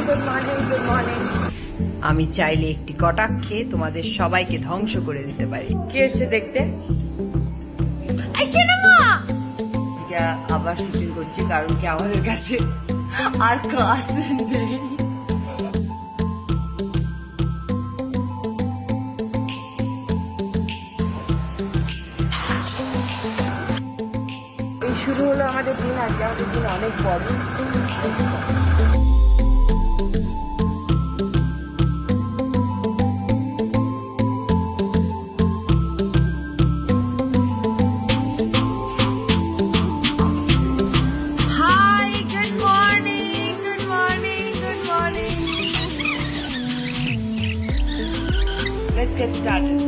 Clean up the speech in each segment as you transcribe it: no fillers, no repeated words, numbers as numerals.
Good morning, good morning. আমি চাইলে একটি কটাক্ষে তোমাদের সবাইকে ধ্বংস করে দিতে পারি। কি এসছে দেখতে? আবার শুটিং করছি কারণ কি আমাদের কাছে আর কাজ নেই। এই শুরু হলো আমাদের দিন, আজকে আমাদের দিন অনেক বড়। Let's get started.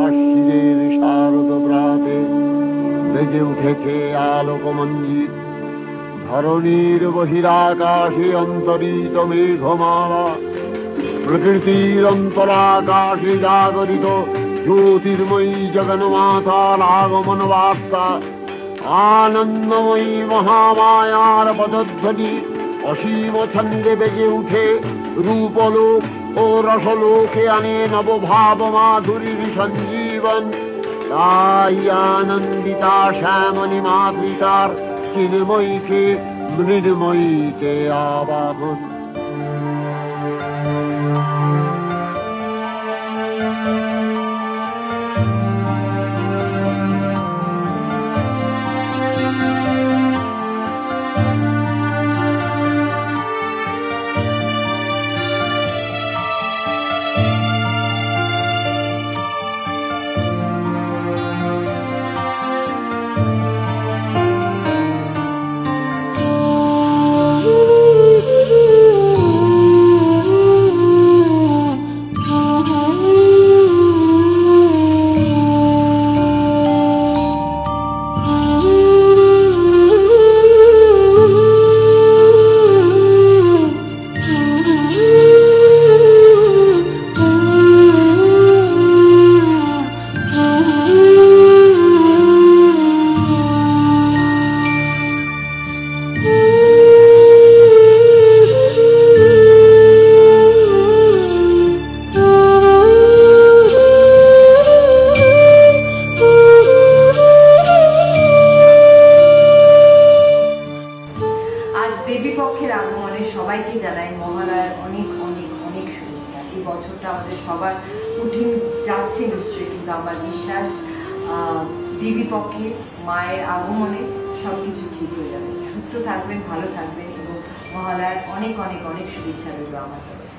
আশ্বিনের শারদ প্রাতে বেজে উঠেছে আলোকমঞ্জিত, ধরণীর বহিরাকাশে অন্তরিত মেঘমালা, প্রকৃতির অন্তরাকাশে জাগরিত জ্যোতির্ময়ী জগন্মাতার আগমন বার্তা, আনন্দময়ী মহামায়ার পদধ্বনি অসীম ছন্দে বেজে উঠে রূপলোক ও রসলোকে আনে নবভাব মাধুরীর সঞ্জীবন। তাই আনন্দিতা শ্যামণী মাতৃকার চিন্ময়ীকে মৃন্ময়ীকে আবাহন। দেবীপক্ষের আগমনে সবাইকে জানাই মহালয়ার অনেক অনেক অনেক শুভেচ্ছা। এই বছরটা আমাদের সবার কঠিন যাচ্ছে নিশ্চয়ই, কিন্তু আমার বিশ্বাস দেবীপক্ষে মায়ের আগমনে সবকিছু ঠিক হয়ে যাবে। সুস্থ থাকবেন, ভালো থাকবেন এবং মহালয়ার অনেক অনেক অনেক শুভেচ্ছা রইল আমার তরফে।